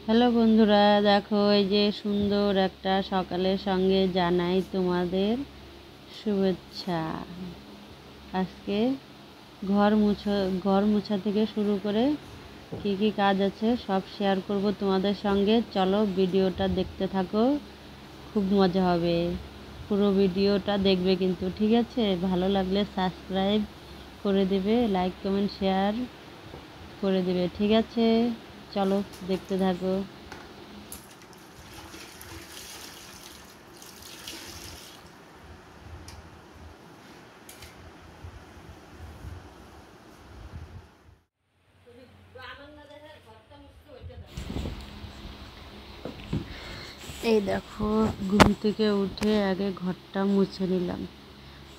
Hello বন্ধুরা, দেখো এই যে সুন্দর একটা সকালের সঙ্গে জানাই তোমাদের শুভেচ্ছা। আজকে ঘর মোছা থেকে শুরু করে কী কী কাজ আছে সব শেয়ার করব তোমাদের সঙ্গে। চলো ভিডিওটা দেখতে থাকো, খুব মজা হবে। পুরো ভিডিওটা দেখবে কিন্তু, ঠিক আছে? ভালো লাগলে সাবস্ক্রাইব করে দেবে, লাইক কমেন্ট শেয়ার করে দেবে, ঠিক আছে? চলো দেখতে থাকো। এই দেখো, ঘুম থেকে উঠে আগে ঘরটা মুছে নিলাম।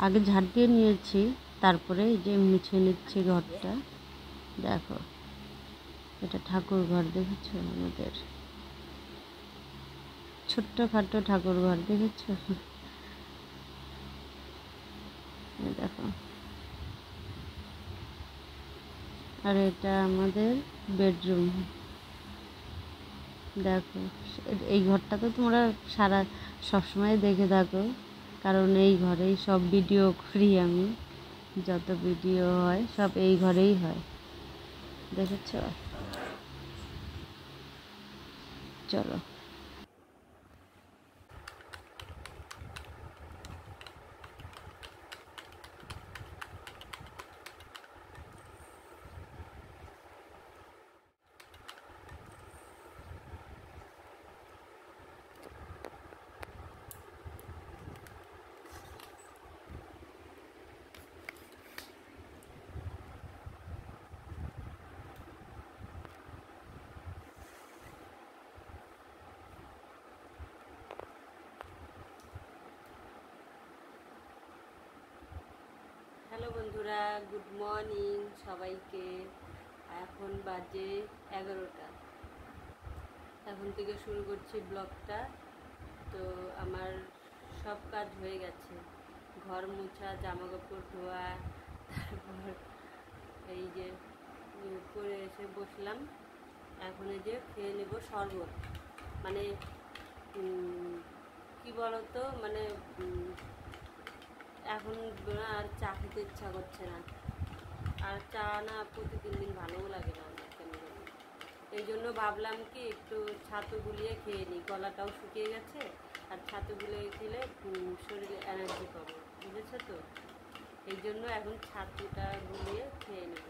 আগে ঝাড় দিয়ে নিয়েছি, তারপরে এই যে মুছে নিচ্ছি ঘরটা। দেখো, এটা ঠাকুর ঘর, দেখেছো? আমাদের ছোট্টখাটো ঠাকুর ঘর, দেখেছো? এই দেখো, আর এটা আমাদের বেডরুম। দেখো, এই ঘরটা তো তোমরা সবসময় দেখে থাকো, কারণ এই ঘরেই সব ভিডিও করি আমি। যত ভিডিও হয় সব এই ঘরেই হয়, দেখেছো? চলো। হ্যালো বন্ধুরা, গুড মর্নিং সবাইকে। এখন বাজে 11টা। এখন থেকে শুরু করছি ব্লগটা। তো আমার সব কাজ হয়ে গেছে, ঘর মোছা, জামা কাপড় ধোয়া, তারপর এই যে করে এসে বসলাম। এখন এই যে খেয়ে নেব শরবত। মানে কি বলতো, মানে এখন আর চা খেতে ইচ্ছা করছে না। আর চা না প্রতিদিন দিন ভালোও লাগে না আমার, কেন জানি। এই জন্য ভাবলাম কি একটু ছাতু গুলিয়ে খেয়ে নিই, গলাটাও শুকিয়ে গেছে। আর ছাতু গুলিয়ে খেলে শরীরে এনার্জি পাবো, বুঝেছো তো? এই জন্য এখন ছাতুটা গুলিয়ে খেয়ে নেব।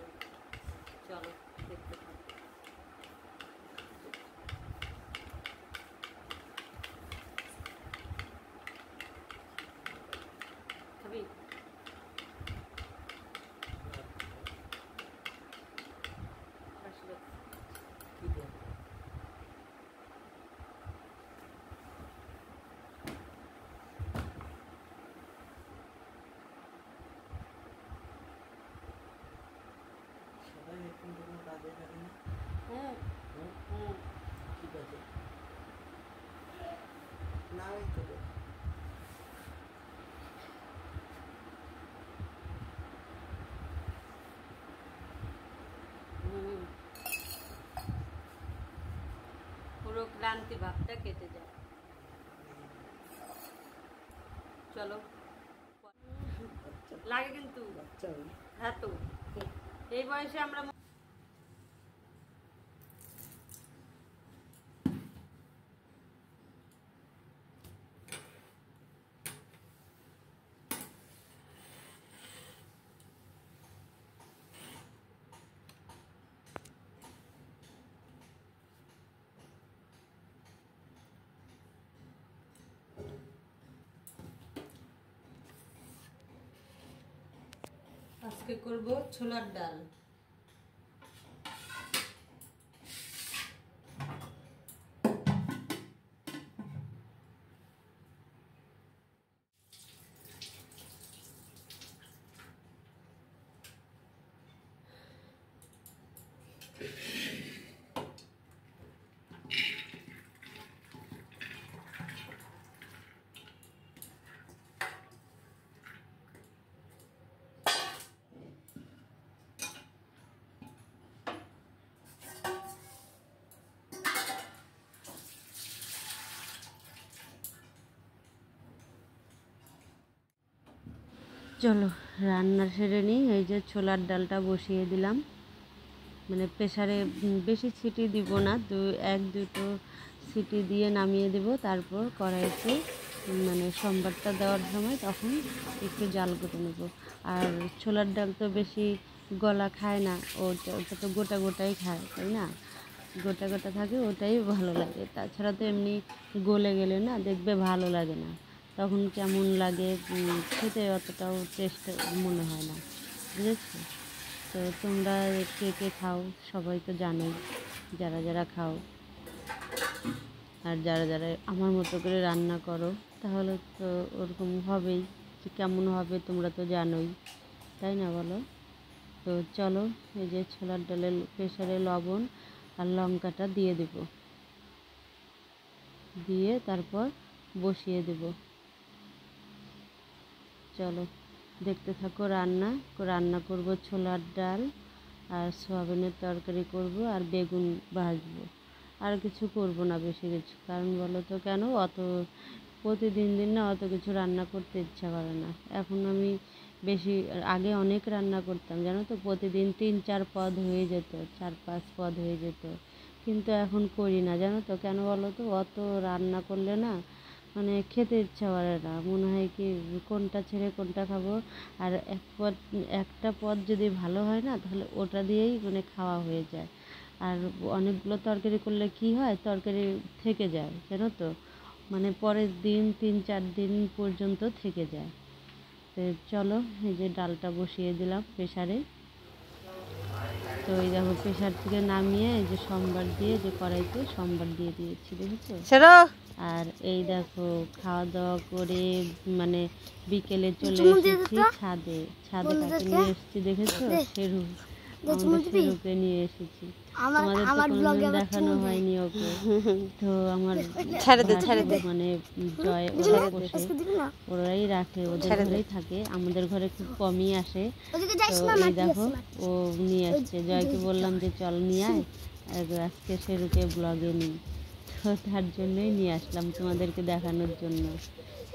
চলো দেখতে থাকো। খাবি? হ্যাঁ, হুম, ঠিক আছে। না ওই তো পুরো ক্লান্তি ভাবটা কেটে যায়। চলো, লাগে কিন্তু। হ্যাঁ, তো এই বয়সে আমরা আজকে করব ছোলার ডাল। চলো রান্না সেরে নিই। এই যে ছোলার ডালটা বসিয়ে দিলাম, মানে প্রেসারে বেশি সিটি দিব না, এক দুটো সিটি দিয়ে নামিয়ে দেব। তারপর কড়াইতে মানে সম্বারটা দেওয়ার সময় তখন একটু জাল করে নেব। আর ছোলার ডাল তো বেশি গলা খায় না, ওটা তো গোটা গোটাই খায়, তাই না? গোটা গোটা থাকে, ওটাই ভালো লাগে। তাছাড়া তো এমনি গলে গেলে না দেখবে ভালো লাগে না, তখন কেমন লাগে, খেতে অতটাও টেস্ট মনে হয় না, বুঝেছো? তো তোমরা কে কে খাও সবাই তো জানোই, যারা যারা খাও আর যারা যারা আমার মতো করে রান্না করো, তাহলে তো ওরকম হবেই, যে কেমন হবে তোমরা তো জানোই, তাই না বলো? তো চলো, এই যে ছোলার ডালের প্রেসারে লবণ আর লঙ্কাটা দিয়ে দেব, দিয়ে তারপর বসিয়ে দেব। চলো দেখতে থাকো। রান্না করব ছোলার ডাল আর সয়াবিনের তরকারি করব আর বেগুন ভাজবো, আর কিছু করব না বেশি কিছু। কারণ বলো তো কেন, প্রতিদিন না অত কিছু রান্না করতে ইচ্ছা করে না। এখন আমি বেশি, আগে অনেক রান্না করতাম জানো তো, প্রতিদিন 3-4 পদ হয়ে যেত, 4-5 পদ হয়ে যেত, কিন্তু এখন করি না জানো তো কেন বলো তো, অত রান্না করলে না মানে খেতে ইচ্ছা করে না, মনে হয় কি কোনটা ছেড়ে কোনটা খাবো। আর একটা পদ যদি ভালো হয় না, তাহলে ওটা দিয়েই মানে খাওয়া হয়ে যায়। আর অনেকগুলো তরকারি করলে কি হয়, তরকারি থেকে যায় জানো তো, মানে পরের দিন 3-4 দিন পর্যন্ত থেকে যায়। তো চলো, এই যে ডালটা বসিয়ে দিলাম প্রেসারে। তো এই দেখো প্রেসার থেকে নামিয়ে এই যে সম্বার দিয়ে, যে কড়াইতে সম্বার দিয়ে দিয়েছি, দেখেছো? আর এই দেখো খাওয়া দাওয়া করে মানে বিকেলে চলে এসেছি ছাদে। কাকে নিয়ে এসেছি দেখেছো? শেরু, আমাদের শেরুকে নিয়ে এসেছি। তোমাদের তো কোনোদিন দেখানো হয়নি ওকে। তো আমার মানে জয় ওরা বসে, ওরাই রাখে, ওদের ঘরেই থাকে, আমাদের ঘরে খুব কমই আসে। তো এই দেখো ও নিয়ে আসছে, জয়কে বললাম যে চল নিয়ে আয়, আজকে শেরুকে ব্লগে নিই। তো তার জন্যই নিয়ে আসলাম তোমাদেরকে দেখানোর জন্য।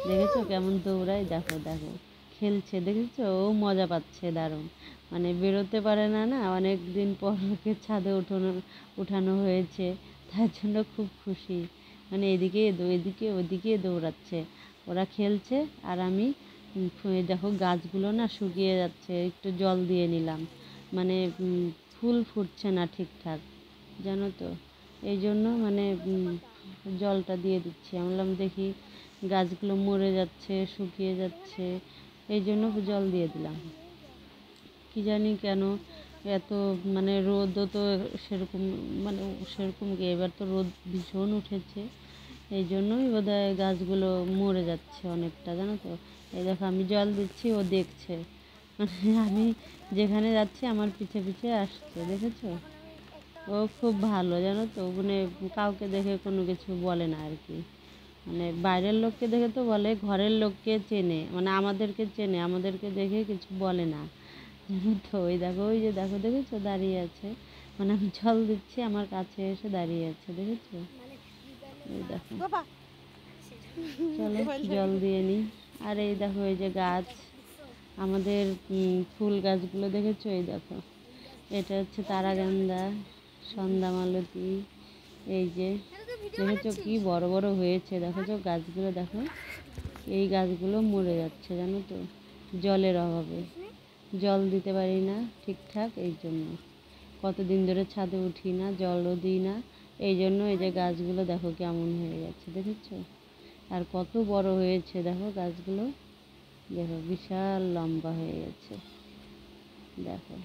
দেখেছো কেমন দৌড়ায়, দেখো দেখো খেলছে, দেখেছো? ও মজা পাচ্ছে দারুণ, মানে বেরোতে পারে না, অনেক দিন পর ওকে ছাদে উঠানো হয়েছে, তার জন্য খুব খুশি, মানে এদিকে ওদিকে দৌড়াচ্ছে। ওরা খেলছে আর আমি দেখো গাছগুলো না শুকিয়ে যাচ্ছে, একটু জল দিয়ে নিলাম, মানে ফুল ফুটছে না ঠিকঠাক জানো তো, এই জন্য মানে জলটা দিয়ে দিচ্ছি। আমি বললাম দেখি গাছগুলো মরে যাচ্ছে, শুকিয়ে যাচ্ছে, এই জন্য জল দিয়ে দিলাম। কি জানি কেন এত, মানে রোদও তো সেরকম, মানে সেরকম কি এবার তো রোদ ভীষণ উঠেছে, এই জন্যই বোধহয় গাছগুলো মরে যাচ্ছে অনেকটা জানো তো। এই দেখো আমি জল দিচ্ছি, ও দেখছে, মানে আমি যেখানে যাচ্ছি আমার পিছে পিছে আসছে, দেখেছো? ও খুব ভালো জানো তো, মানে কাউকে দেখে কোনো কিছু বলে না আর কি, মানে বাইরের লোককে দেখে তো বলে, ঘরের লোককে চেনে, মানে আমাদেরকে চেনে, আমাদেরকে দেখে কিছু বলে না জানো তো। ওই দেখো, ওই যে দেখো, দেখেছো দাঁড়িয়ে আছে, মানে আমি জল দিচ্ছি আমার কাছে এসে দাঁড়িয়ে আছে, দেখেছো? এই দেখো, চলো জল দিয়ে নিই। আর এই দেখো এই যে গাছ, আমাদের ফুল গাছগুলো দেখেছো? এই দেখো এটা হচ্ছে তারাগান্দা, সন্ধ্যামালতী, এই যে দেখেছো কি বড় বড় হয়েছে, দেখেছো গাছগুলো, দেখো এই গাছগুলো মরে যাচ্ছে জানো তো, জলের অভাবে জল দিতে পারি না ঠিকঠাক, এই জন্য কতদিন ধরে ছাদে উঠি না, জলও দিই না, এই জন্য এই যে গাছগুলো দেখো কেমন হয়ে গেছে, দেখেছো? আর কত বড় হয়েছে দেখো গাছগুলো, দেখো বিশাল লম্বা হয়ে গেছে, দেখো।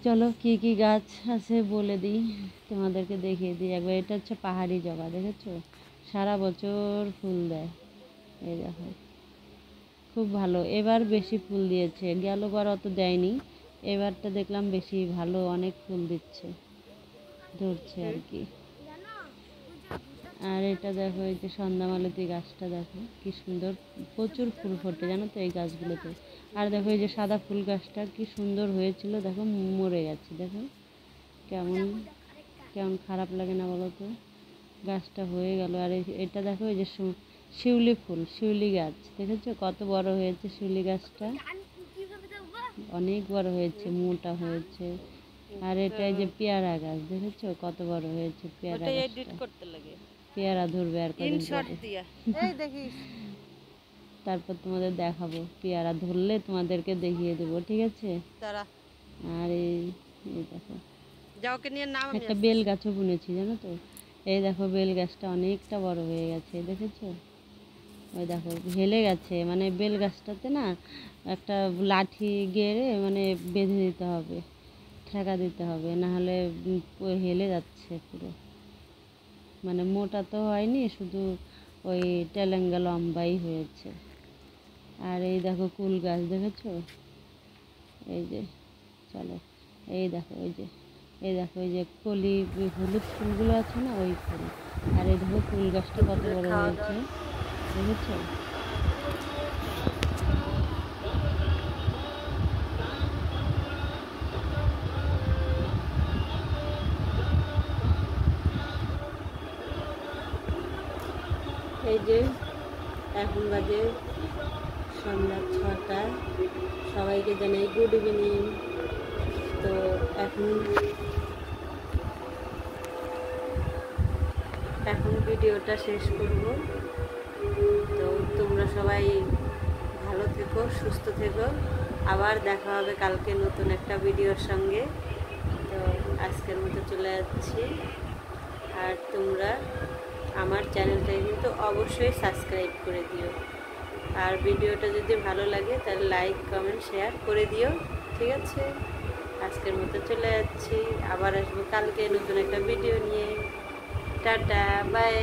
চলো কী কী গাছ আছে বলে দিই, তোমাদেরকে দেখিয়ে দিই একবার। এটা হচ্ছে পাহাড়ি জবা, দেখেছো? সারা বছর ফুল দেয়, এই দেখো খুব ভালো, এবার বেশি ফুল দিয়েছে, গেলবার অত দেয়নি, এবারটা দেখলাম বেশি ভালো, অনেক ফুল দিচ্ছে, ধরছে আর কি। আর এটা দেখো এই যে সন্ধ্যামালতী গাছটা, দেখো কি সুন্দর, প্রচুর ফুল ফোটে জানো তো এই গাছগুলোতে। আর দেখো এই যে সাদা ফুল গাছটা কি সুন্দর হয়েছিল, দেখো মরে গেছে, দেখো কেমন কেমন খারাপ লাগে না বলো তো, গাছটা হয়ে গেল। আর এটা দেখো এই যে শিউলি ফুল, শিউলি গাছ দেখেছো কত বড় হয়েছে শিউলি গাছটা, অনেক বড় হয়েছে, মোটা হয়েছে। আর এটা এই যে পেয়ারা গাছ দেখেছো কত বড় হয়েছে পেয়ারা গাছটা, পেয়ারা ধরবে আর কদিন পরে। তারপর তোমাদের দেখাবো, পেয়ারা ধরলে তোমাদেরকে দেখিয়ে দেবো, ঠিক আছে। আর এই দেখো একটা বেল গাছও বুনেছি জানো তো। এই দেখো বেল গাছটা অনেকটা বড় হয়ে গেছে দেখেছো, ওই দেখো হেলে গেছে, মানে বেল গাছটাতে না একটা লাঠি গেড়ে মানে বেঁধে দিতে হবে, ঠেকা দিতে হবে, নাহলে হেলে যাচ্ছে পুরো, মানে মোটা তো হয়নি, শুধু ওই টেলেঙ্গা লম্বাই হয়েছে। আর এই দেখো কুল গাছ দেখেছো, এই যে চলো এই দেখো ওই যে, এই দেখো ওই যে কলি হলুদ ফুলগুলো আছে না ওই ফুল। আর এই দেখো ফুল গাছটা কত বড় হয়েছে দেখেছো। এই যে এখন বাজে সন্ধ্যা 6টা, সবাইকে জানাই গুড ইভিনিং। তো এখন ভিডিওটা শেষ করব। তো তোমরা সবাই ভালো থেকো, সুস্থ থেকো, আবার দেখা হবে কালকে নতুন একটা ভিডিওর সঙ্গে। তো আজকের মতো চলে যাচ্ছি। আর তোমরা আমার চ্যানেলটাকে কিন্তু অবশ্যই সাবস্ক্রাইব করে দিও। আর ভিডিওটা যদি ভালো লাগে তাহলে লাইক কমেন্ট শেয়ার করে দিও, ঠিক আছে। আজকের মতো চলে যাচ্ছি, আবার আসবো কালকে নতুন একটা ভিডিও নিয়ে। Tata, by.